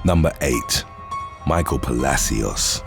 Number 8. Michael Palacios.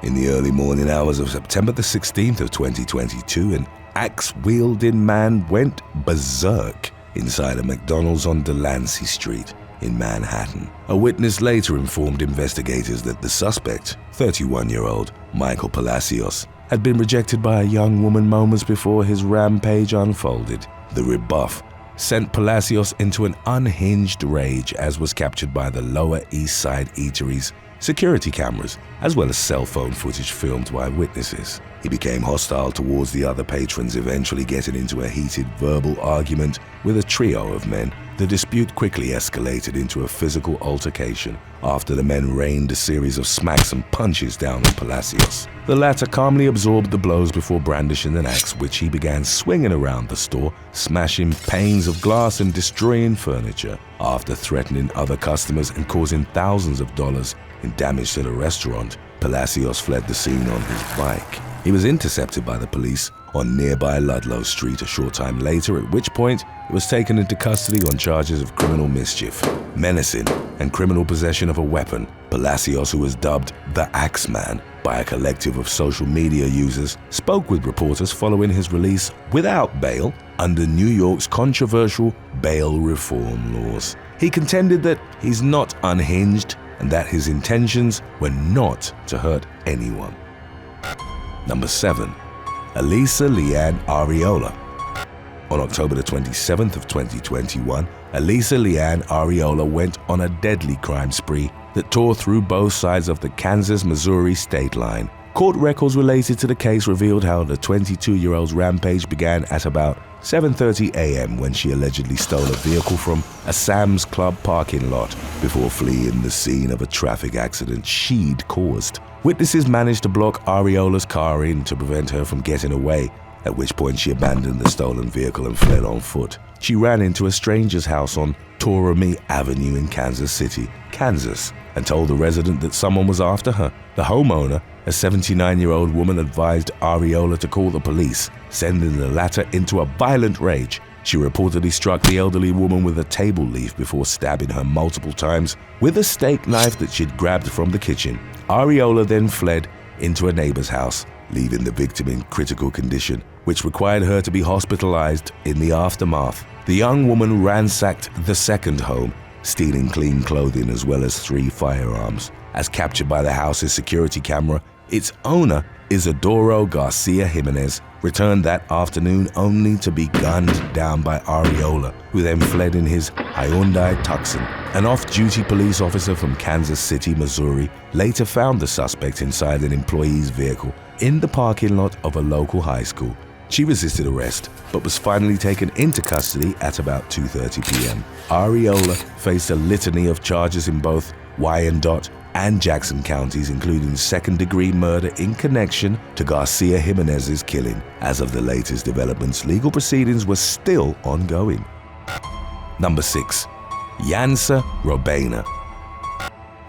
In the early morning hours of September the 16th of 2022, an axe-wielding man went berserk inside a McDonald's on Delancey Street in Manhattan. A witness later informed investigators that the suspect, 31-year-old Michael Palacios, had been rejected by a young woman moments before his rampage unfolded. The rebuff sent Palacios into an unhinged rage, as was captured by the Lower East Side Eatery's security cameras, as well as cell phone footage filmed by witnesses. He became hostile towards the other patrons, eventually getting into a heated verbal argument with a trio of men. The dispute quickly escalated into a physical altercation after the men rained a series of smacks and punches down on Palacios. The latter calmly absorbed the blows before brandishing an axe, which he began swinging around the store, smashing panes of glass and destroying furniture. After threatening other customers and causing thousands of dollars in damage to the restaurant, Palacios fled the scene on his bike. He was intercepted by the police on nearby Ludlow Street a short time later, at which point he was taken into custody on charges of criminal mischief, menacing, and criminal possession of a weapon. Palacios, who was dubbed the Axeman by a collective of social media users, spoke with reporters following his release without bail under New York's controversial bail reform laws. He contended that he's not unhinged and that his intentions were not to hurt anyone. Number 7. Elisa Leanne Areola. On October the 27th of 2021, Elisa Leanne Areola went on a deadly crime spree that tore through both sides of the Kansas-Missouri state line. Court records related to the case revealed how the 22-year-old's rampage began at about 7:30 a.m. when she allegedly stole a vehicle from a Sam's Club parking lot before fleeing the scene of a traffic accident she'd caused. Witnesses managed to block Areola's car in to prevent her from getting away, at which point she abandoned the stolen vehicle and fled on foot. She ran into a stranger's house on Torrey Avenue in Kansas City, Kansas, and told the resident that someone was after her. The homeowner, a 79-year-old woman, advised Areola to call the police, sending the latter into a violent rage. She reportedly struck the elderly woman with a table leaf before stabbing her multiple times with a steak knife that she'd grabbed from the kitchen. Areola then fled into a neighbor's house, leaving the victim in critical condition, which required her to be hospitalized in the aftermath. The young woman ransacked the second home, stealing clean clothing as well as 3 firearms. As captured by the house's security camera, its owner, Isidoro Garcia Jimenez, returned that afternoon only to be gunned down by Areola, who then fled in his Hyundai Tucson. An off-duty police officer from Kansas City, Missouri, later found the suspect inside an employee's vehicle in the parking lot of a local high school. She resisted arrest, but was finally taken into custody at about 2:30 p.m. Areola faced a litany of charges in both Wyandotte and Jackson counties, including second-degree murder in connection to Garcia Jimenez's killing. As of the latest developments, legal proceedings were still ongoing. Number 6. Yansa Robena.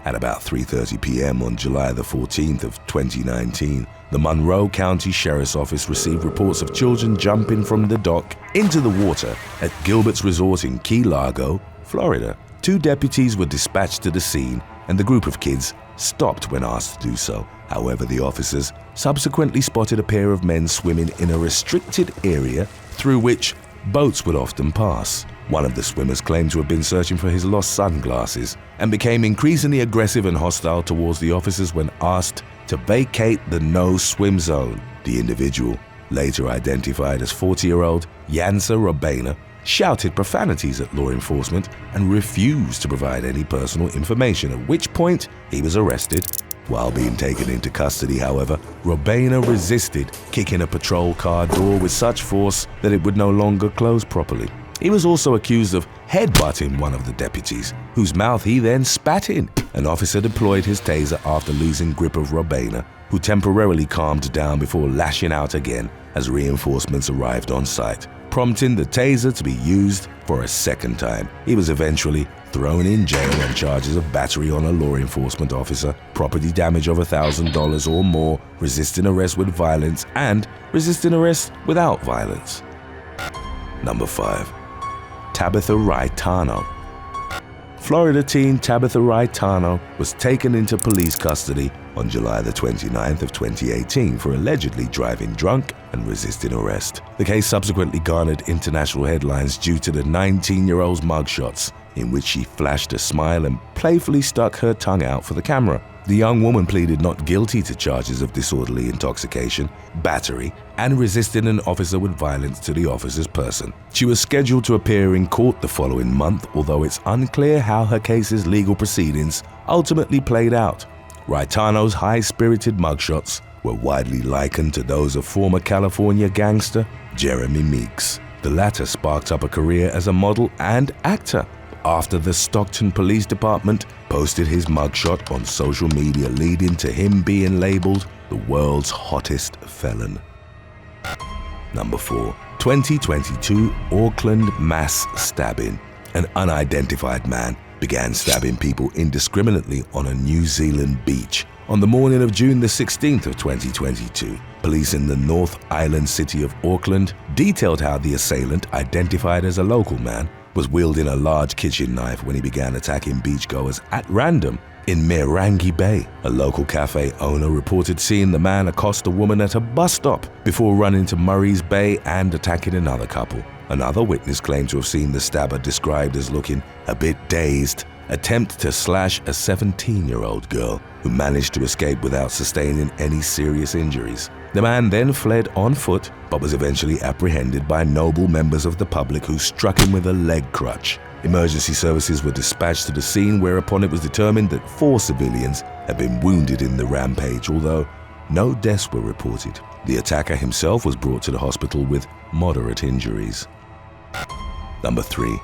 At about 3:30 p.m. on July the 14th of 2019, the Monroe County Sheriff's Office received reports of children jumping from the dock into the water at Gilbert's Resort in Key Largo, Florida. 2 deputies were dispatched to the scene, and the group of kids stopped when asked to do so. However, the officers subsequently spotted a pair of men swimming in a restricted area through which boats would often pass. One of the swimmers claimed to have been searching for his lost sunglasses and became increasingly aggressive and hostile towards the officers when asked to vacate the no-swim zone. The individual, later identified as 40-year-old Yansa Robena, shouted profanities at law enforcement and refused to provide any personal information, at which point he was arrested. While being taken into custody, however, Robena resisted, kicking a patrol car door with such force that it would no longer close properly. He was also accused of headbutting one of the deputies, whose mouth he then spat in. An officer deployed his taser after losing grip of Robena, who temporarily calmed down before lashing out again as reinforcements arrived on site, prompting the taser to be used for a second time. He was eventually thrown in jail on charges of battery on a law enforcement officer, property damage of $1,000 or more, resisting arrest with violence, and resisting arrest without violence. Number 5. Tabitha Raitano. Florida teen Tabitha Raitano was taken into police custody on July the 29th of 2018 for allegedly driving drunk and resisting arrest. The case subsequently garnered international headlines due to the 19-year-old's mugshots, in which she flashed a smile and playfully stuck her tongue out for the camera. The young woman pleaded not guilty to charges of disorderly intoxication, battery, and resisting an officer with violence to the officer's person. She was scheduled to appear in court the following month, although it's unclear how her case's legal proceedings ultimately played out. Raitano's high-spirited mugshots were widely likened to those of former California gangster Jeremy Meeks. The latter sparked up a career as a model and actor after the Stockton Police Department posted his mugshot on social media, leading to him being labeled the world's hottest felon. Number 4. 2022 Auckland mass stabbing. An unidentified man began stabbing people indiscriminately on a New Zealand beach. On the morning of June the 16th of 2022, police in the North Island city of Auckland detailed how the assailant, identified as a local man, was wielding a large kitchen knife when he began attacking beachgoers at random in Mirangi Bay. A local cafe owner reported seeing the man accost a woman at a bus stop before running to Murray's Bay and attacking another couple. Another witness claimed to have seen the stabber, described as looking a bit dazed, attempt to slash a 17-year-old girl who managed to escape without sustaining any serious injuries. The man then fled on foot, but was eventually apprehended by noble members of the public who struck him with a leg crutch. Emergency services were dispatched to the scene, whereupon it was determined that 4 civilians had been wounded in the rampage, although no deaths were reported. The attacker himself was brought to the hospital with moderate injuries. Number 3.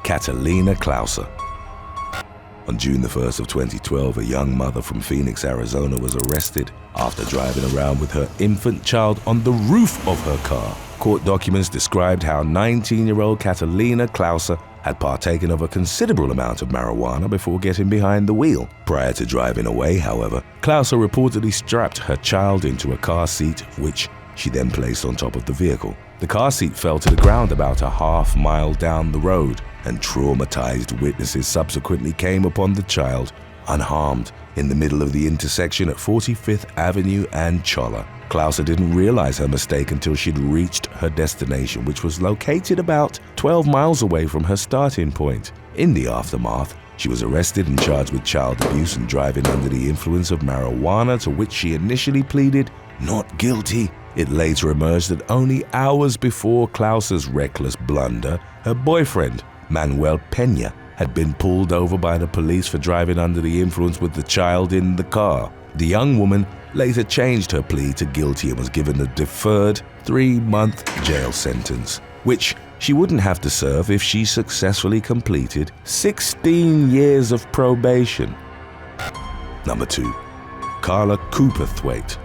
Catalina Klauser. On June the 1st of 2012, a young mother from Phoenix, Arizona was arrested after driving around with her infant child on the roof of her car. Court documents described how 19-year-old Catalina Klauser had partaken of a considerable amount of marijuana before getting behind the wheel. Prior to driving away, however, Klauser reportedly strapped her child into a car seat, which she then placed on top of the vehicle. The car seat fell to the ground about a half-mile down the road, and traumatized witnesses subsequently came upon the child unharmed in the middle of the intersection at 45th Avenue and Cholla. Klauser didn't realize her mistake until she'd reached her destination, which was located about 12 miles away from her starting point. In the aftermath, she was arrested and charged with child abuse and driving under the influence of marijuana, to which she initially pleaded not guilty. It later emerged that only hours before Klauser's reckless blunder, her boyfriend, Manuel Pena, had been pulled over by the police for driving under the influence with the child in the car. The young woman later changed her plea to guilty and was given a deferred 3-month jail sentence, which she wouldn't have to serve if she successfully completed 16 years of probation. Number 2. Carla Cooperthwaite.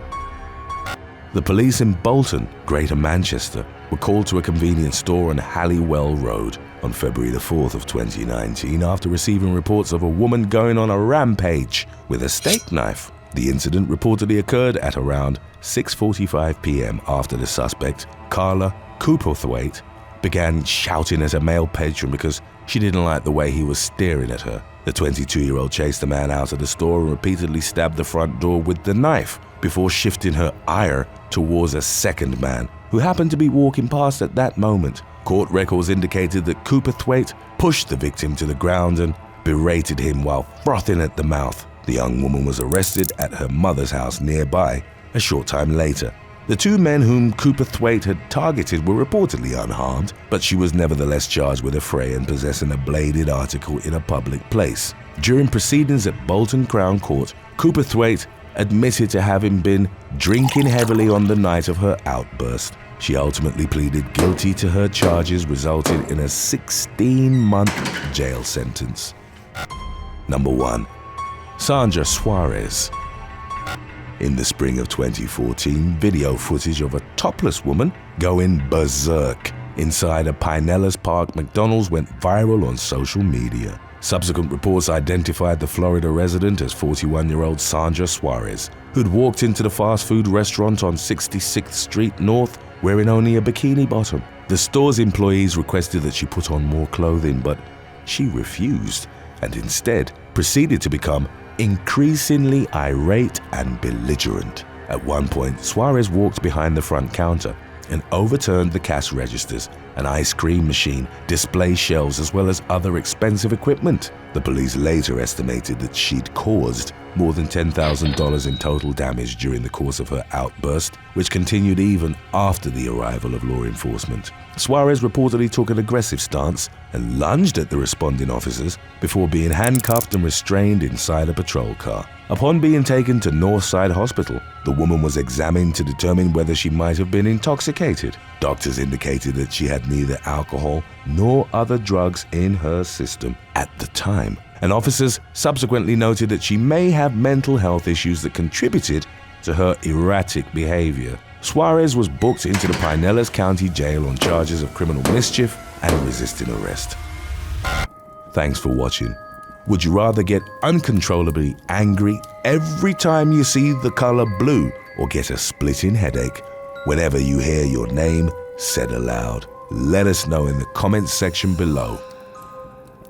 The police in Bolton, Greater Manchester, were called to a convenience store on Halliwell Road on February the 4th of 2019 after receiving reports of a woman going on a rampage with a steak knife. The incident reportedly occurred at around 6:45 p.m. after the suspect, Carla Cooperthwaite, began shouting at a male patron because she didn't like the way he was staring at her. The 22-year-old chased the man out of the store and repeatedly stabbed the front door with the knife before shifting her ire towards a second man who happened to be walking past at that moment. Court records indicated that Cooperthwaite pushed the victim to the ground and berated him while frothing at the mouth. The young woman was arrested at her mother's house nearby a short time later. The 2 men whom Cooperthwaite had targeted were reportedly unharmed, but she was nevertheless charged with affray and possessing a bladed article in a public place. During proceedings at Bolton Crown Court, Cooperthwaite admitted to having been drinking heavily on the night of her outburst. She ultimately pleaded guilty to her charges, resulting in a 16-month jail sentence. Number 1. Sandra Suarez. In the spring of 2014, video footage of a topless woman going berserk inside a Pinellas Park McDonald's went viral on social media. Subsequent reports identified the Florida resident as 41-year-old Sandra Suarez, who'd walked into the fast food restaurant on 66th Street North wearing only a bikini bottom. The store's employees requested that she put on more clothing, but she refused, and instead proceeded to become increasingly irate and belligerent. At one point, Suarez walked behind the front counter and overturned the cash registers, an ice cream machine, display shelves, as well as other expensive equipment. The police later estimated that she'd caused more than $10,000 in total damage during the course of her outburst, which continued even after the arrival of law enforcement. Suarez reportedly took an aggressive stance and lunged at the responding officers before being handcuffed and restrained inside a patrol car. Upon being taken to Northside Hospital, the woman was examined to determine whether she might have been intoxicated. Doctors indicated that she had neither alcohol nor other drugs in her system at the time, and officers subsequently noted that she may have mental health issues that contributed to her erratic behavior. Suarez was booked into the Pinellas County Jail on charges of criminal mischief and resisting arrest. Thanks for watching. Would you rather get uncontrollably angry every time you see the color blue, or get a splitting headache whenever you hear your name said aloud? Let us know in the comments section below.